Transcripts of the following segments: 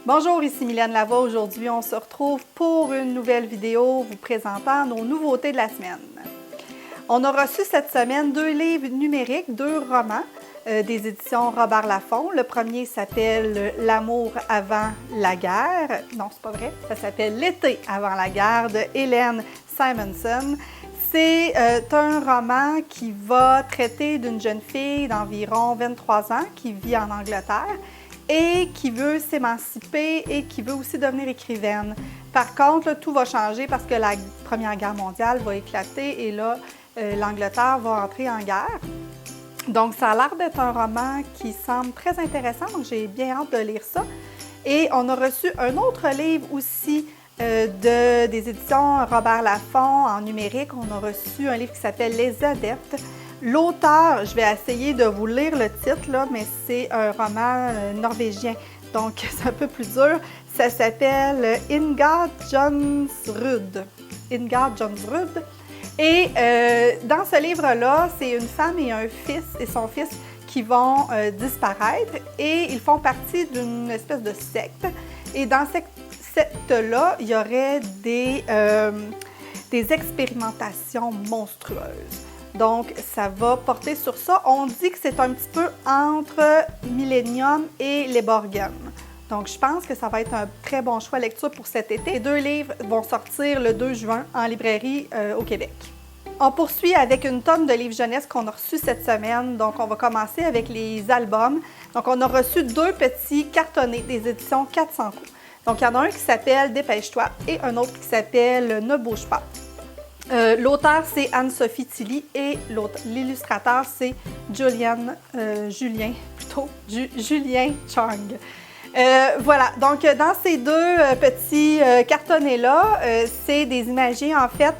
Bonjour, ici Mylène Lavoie. Aujourd'hui, on se retrouve pour une nouvelle vidéo vous présentant nos nouveautés de la semaine. On a reçu cette semaine 2 livres numériques, 2 romans des éditions Robert Laffont. Le premier s'appelle « L'amour avant la guerre ». Non, c'est pas vrai. Ça s'appelle « L'été avant la guerre » de Hélène Simonson. C'est un roman qui va traiter d'une jeune fille d'environ 23 ans qui vit en Angleterre et qui veut s'émanciper et qui veut aussi devenir écrivaine. Par contre, là, tout va changer parce que la Première Guerre mondiale va éclater et là, l'Angleterre va entrer en guerre. Donc, ça a l'air d'être un roman qui semble très intéressant, donc j'ai bien hâte de lire ça. Et on a reçu un autre livre aussi des éditions Robert Laffont en numérique. On a reçu un livre qui s'appelle « Les Adeptes ». L'auteur, je vais essayer de vous lire le titre, là, mais c'est un roman norvégien, donc c'est un peu plus dur. Ça s'appelle Ingard Jonsrud. Ingard Jonsrud. Et dans ce livre-là, c'est une femme et un fils et son fils qui vont disparaître et ils font partie d'une espèce de secte. Et dans cette secte-là, il y aurait des expérimentations monstrueuses. Donc, ça va porter sur ça. On dit que c'est un petit peu entre Millennium et les Borgen. Donc, je pense que ça va être un très bon choix de lecture pour cet été. Les 2 livres vont sortir le 2 juin en librairie au Québec. On poursuit avec une tonne de livres jeunesse qu'on a reçus cette semaine. Donc, on va commencer avec les albums. Donc, on a reçu 2 petits cartonnés des éditions 400 coups. Donc, il y en a un qui s'appelle « Dépêche-toi » et un autre qui s'appelle « Ne bouge pas ». L'auteur, c'est Anne-Sophie Tilly et l'illustrateur, c'est Julien Chang. Voilà, donc dans ces 2 petits cartonnets-là, c'est des imagiers en fait.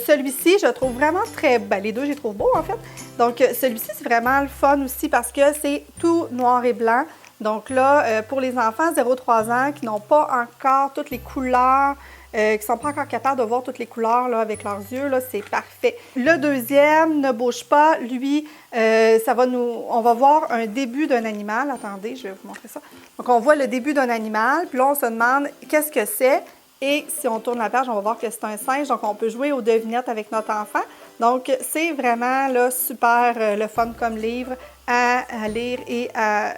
Celui-ci, je trouve vraiment très... les 2, je les trouve beaux en fait. Donc celui-ci, c'est vraiment le fun aussi parce que c'est tout noir et blanc. Donc là, pour les enfants 0-3 ans qui n'ont pas encore toutes les couleurs, qui ne sont pas encore capables de voir toutes les couleurs là, avec leurs yeux, c'est parfait. Le deuxième, Ne bouge pas, lui, on va voir un début d'un animal. Attendez, je vais vous montrer ça. Donc, on voit le début d'un animal, puis là, on se demande qu'est-ce que c'est. Et si on tourne la page, on va voir que c'est un singe, donc on peut jouer aux devinettes avec notre enfant. Donc, c'est vraiment là, super le fun comme livre à lire et à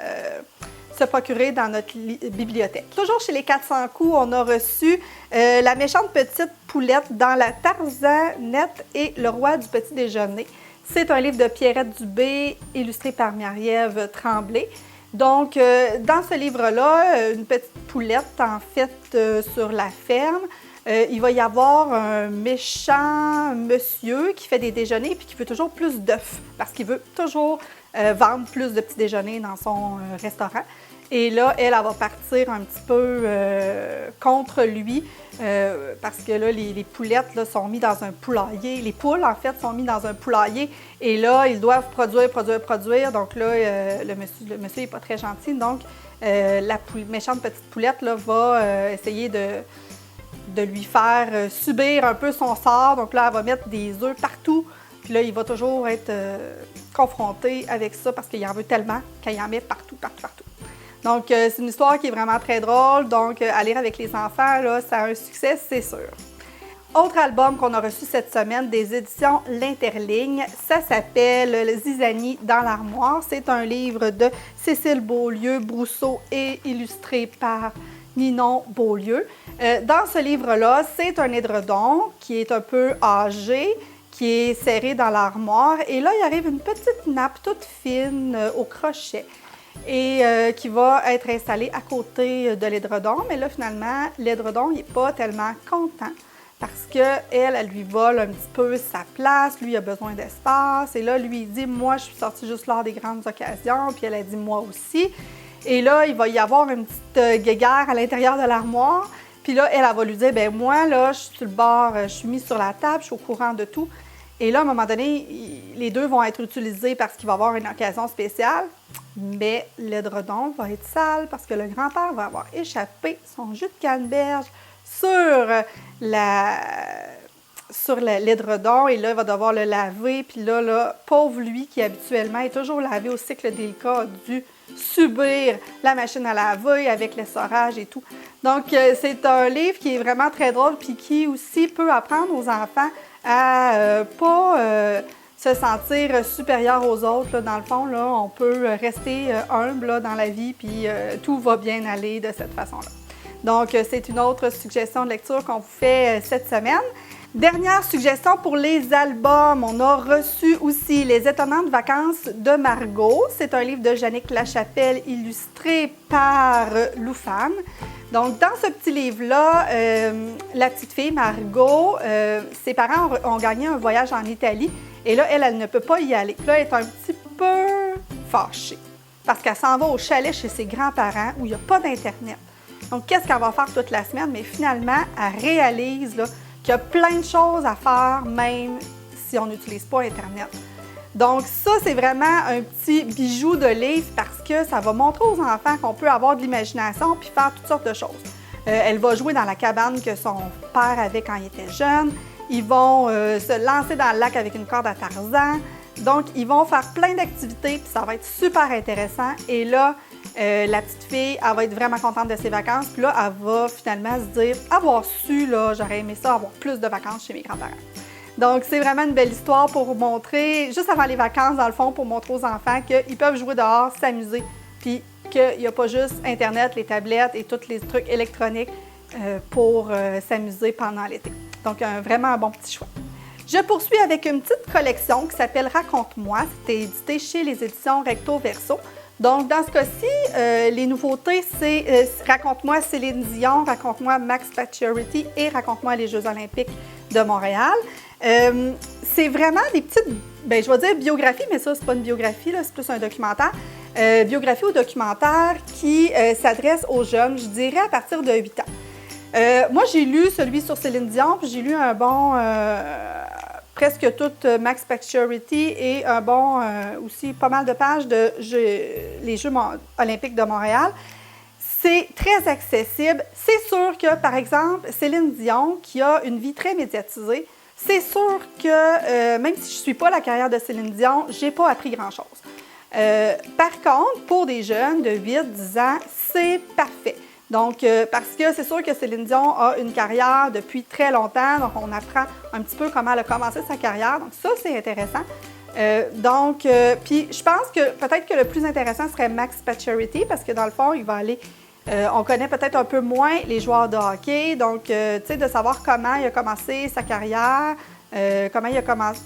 se procurer dans notre bibliothèque. Toujours chez les 400 coups, on a reçu La méchante petite poulette dans la Tarzanette et le roi du petit déjeuner. C'est un livre de Pierrette Dubé, illustré par Marie-Ève Tremblay. Donc, dans ce livre-là, une petite poulette, en fait, sur la ferme. Il va y avoir un méchant monsieur qui fait des déjeuners et qui veut toujours plus d'œufs parce qu'il veut toujours vendre plus de petits déjeuners dans son restaurant. Et là, elle va partir un petit peu contre lui parce que là, les poulettes là, sont mises dans un poulailler. Les poules, en fait, sont mises dans un poulailler. Et là, ils doivent produire. Donc là, le monsieur n'est pas très gentil. Donc, la méchante petite poulette là, va essayer de lui faire subir un peu son sort. Donc là, elle va mettre des œufs partout. Puis là, il va toujours être confronté avec ça parce qu'il en veut tellement qu'il en met partout. Donc, c'est une histoire qui est vraiment très drôle. Donc, à lire avec les enfants, là, ça a un succès, c'est sûr. Autre album qu'on a reçu cette semaine des éditions L'Interligne, ça s'appelle « Le Zizanie dans l'armoire ». C'est un livre de Cécile Beaulieu-Brousseau et illustré par Ninon Beaulieu. Dans ce livre-là, c'est un édredon qui est un peu âgé, qui est serré dans l'armoire. Et là, il arrive une petite nappe toute fine au crochet et qui va être installée à côté de l'édredon. Mais là, finalement, l'édredon n'est pas tellement content parce qu'elle lui vole un petit peu sa place. Lui, il a besoin d'espace. Et là, lui, il dit « Moi, je suis sortie juste lors des grandes occasions. » Puis elle a dit « Moi aussi. » Et là, il va y avoir une petite guéguerre à l'intérieur de l'armoire. Puis là, elle va lui dire « Bien, moi, là, je suis sur le bord, je suis mise sur la table, je suis au courant de tout. » Et là, à un moment donné, les 2 vont être utilisés parce qu'il va y avoir une occasion spéciale. Mais l'édredon va être sale parce que le grand-père va avoir échappé son jus de canneberge sur l'édredon et là, il va devoir le laver. Puis là, pauvre lui qui habituellement est toujours lavé au cycle délicat, a dû subir la machine à laver avec l'essorage et tout. Donc, c'est un livre qui est vraiment très drôle puis qui aussi peut apprendre aux enfants à pas se sentir supérieur aux autres. Là. Dans le fond, là, on peut rester humble là, dans la vie puis tout va bien aller de cette façon-là. Donc, c'est une autre suggestion de lecture qu'on vous fait cette semaine. Dernière suggestion pour les albums. On a reçu aussi Les étonnantes vacances de Margot. C'est un livre de Jannick Lachapelle illustré par Lou Fan. Donc, dans ce petit livre-là, la petite fille Margot, ses parents ont gagné un voyage en Italie et là, elle ne peut pas y aller. Puis là, elle est un petit peu fâchée parce qu'elle s'en va au chalet chez ses grands-parents où il n'y a pas d'Internet. Donc, qu'est-ce qu'elle va faire toute la semaine? Mais finalement, elle réalise là, qu'il y a plein de choses à faire, même si on n'utilise pas Internet. Donc, ça, c'est vraiment un petit bijou de livre parce que ça va montrer aux enfants qu'on peut avoir de l'imagination puis faire toutes sortes de choses. Elle va jouer dans la cabane que son père avait quand il était jeune. Ils vont se lancer dans le lac avec une corde à Tarzan. Donc, ils vont faire plein d'activités puis ça va être super intéressant. Et là, la petite fille, elle va être vraiment contente de ses vacances. Puis là, elle va finalement se dire « Avoir su, là, j'aurais aimé ça, avoir plus de vacances chez mes grands-parents. » Donc, c'est vraiment une belle histoire pour montrer, juste avant les vacances, dans le fond, pour montrer aux enfants qu'ils peuvent jouer dehors, s'amuser, puis qu'il n'y a pas juste Internet, les tablettes et tous les trucs électroniques pour s'amuser pendant l'été. Donc, vraiment un bon petit choix. Je poursuis avec une petite collection qui s'appelle « Raconte-moi ». C'était édité chez les éditions Recto Verso. Donc, dans ce cas-ci, les nouveautés, c'est Raconte-moi Céline Dion, Raconte-moi Max Pacioretty et Raconte-moi les Jeux olympiques de Montréal. C'est vraiment des petites, ben, je vais dire biographie, mais ça, c'est pas une biographie, c'est plus un documentaire. Biographie ou documentaire qui s'adresse aux jeunes, je dirais à partir de 8 ans. Moi, j'ai lu celui sur Céline Dion, puis j'ai lu un bon, presque tout Max Pacioretty et un bon, aussi pas mal de pages de les Jeux olympiques de Montréal. C'est très accessible. C'est sûr que, par exemple, Céline Dion, qui a une vie très médiatisée, c'est sûr que, même si je ne suis pas la carrière de Céline Dion, je n'ai pas appris grand-chose. Par contre, pour des jeunes de 8-10 ans, c'est parfait. Donc, parce que c'est sûr que Céline Dion a une carrière depuis très longtemps, donc on apprend un petit peu comment elle a commencé sa carrière. Donc, ça, c'est intéressant. Puis je pense que peut-être que le plus intéressant serait Max Pacioretty, parce que dans le fond, il va aller... on connaît peut-être un peu moins les joueurs de hockey, donc, tu sais, de savoir comment il a commencé sa carrière, comment il a commencé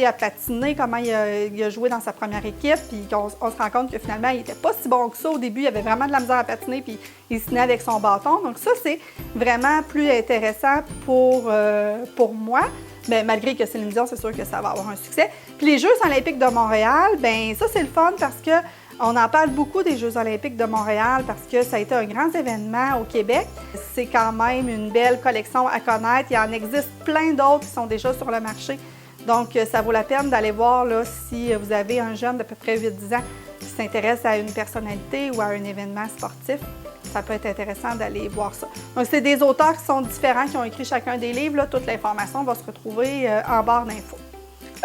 à patiner, comment il a joué dans sa première équipe, puis on se rend compte que finalement, il n'était pas si bon que ça. Au début, il avait vraiment de la misère à patiner, puis il se tenait avec son bâton. Donc ça, c'est vraiment plus intéressant pour moi. Bien, malgré que Céline Dion, c'est sûr que ça va avoir un succès. Puis les Jeux olympiques de Montréal, bien ça, c'est le fun parce que on en parle beaucoup des Jeux olympiques de Montréal parce que ça a été un grand événement au Québec. C'est quand même une belle collection à connaître. Il en existe plein d'autres qui sont déjà sur le marché. Donc, ça vaut la peine d'aller voir là, si vous avez un jeune d'à peu près 8-10 ans qui s'intéresse à une personnalité ou à un événement sportif. Ça peut être intéressant d'aller voir ça. Donc, c'est des auteurs qui sont différents, qui ont écrit chacun des livres. Là. Toute l'information va se retrouver en barre d'infos.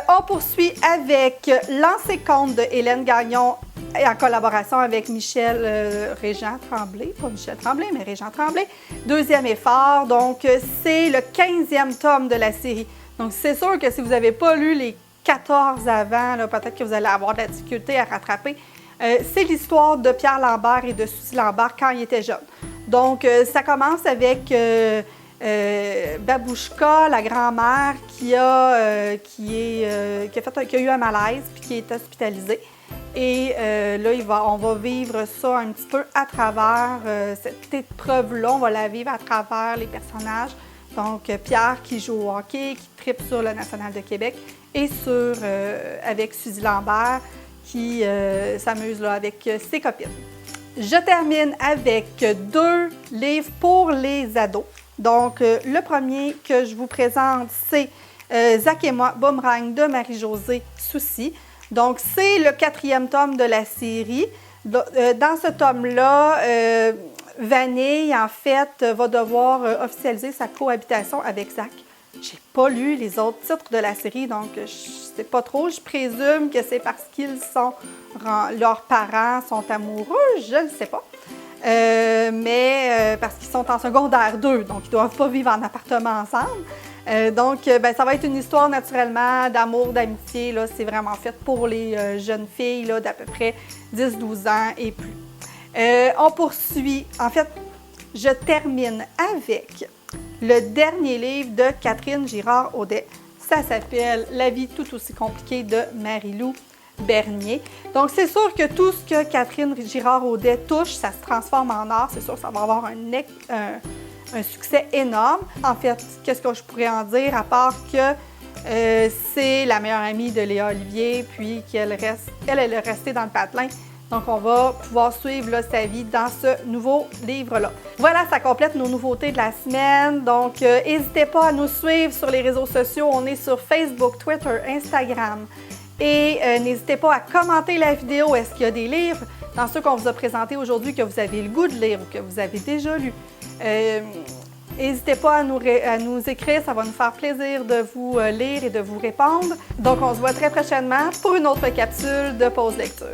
On poursuit avec Lancer compte de Hélène Gagnon en collaboration avec Michel Régent Tremblay. Pas Michel Tremblay, mais Régent Tremblay. Deuxième effort. Donc, c'est le 15e tome de la série. Donc, c'est sûr que si vous n'avez pas lu les 14 avant, peut-être que vous allez avoir de la difficulté à rattraper. C'est l'histoire de Pierre Lambert et de Suzy Lambert quand ils étaient jeunes. Donc, ça commence avec Babouchka, la grand-mère, qui a eu un malaise puis qui est hospitalisée. Et là, on va vivre ça un petit peu à travers cette épreuve-là. On va la vivre à travers les personnages. Donc, Pierre qui joue au hockey, qui tripe sur le National de Québec et avec Suzy Lambert qui s'amuse là, avec ses copines. Je termine avec 2 livres pour les ados. Donc, le premier que je vous présente, c'est Zach et moi, Boomerang de Marie-Josée Soucy. Donc, c'est le 4e tome de la série. Dans ce tome-là, Vanille, en fait, va devoir officialiser sa cohabitation avec Zach. J'ai pas lu les autres titres de la série, donc je sais pas trop. Je présume que c'est parce leurs parents sont amoureux, je ne sais pas. Mais parce qu'ils sont en secondaire 2, donc ils ne doivent pas vivre en appartement ensemble. Donc, ça va être une histoire naturellement d'amour, d'amitié. C'est vraiment fait pour les jeunes filles d'à peu près 10-12 ans et plus. On poursuit. En fait, je termine avec le dernier livre de Catherine Girard-Audet. Ça s'appelle « La vie tout aussi compliquée » de Marie-Lou Bernier. Donc, c'est sûr que tout ce que Catherine Girard-Audet touche, ça se transforme en art. C'est sûr que ça va avoir un succès énorme. En fait, qu'est-ce que je pourrais en dire, à part que c'est la meilleure amie de Léa Olivier, puis qu'elle est restée dans le patelin. Donc, on va pouvoir suivre sa vie dans ce nouveau livre-là. Voilà, ça complète nos nouveautés de la semaine. Donc, n'hésitez pas à nous suivre sur les réseaux sociaux. On est sur Facebook, Twitter, Instagram. Et n'hésitez pas à commenter la vidéo. Est-ce qu'il y a des livres dans ceux qu'on vous a présentés aujourd'hui que vous avez le goût de lire ou que vous avez déjà lu? N'hésitez pas à nous écrire, ça va nous faire plaisir de vous lire et de vous répondre. Donc, on se voit très prochainement pour une autre capsule de pause lecture.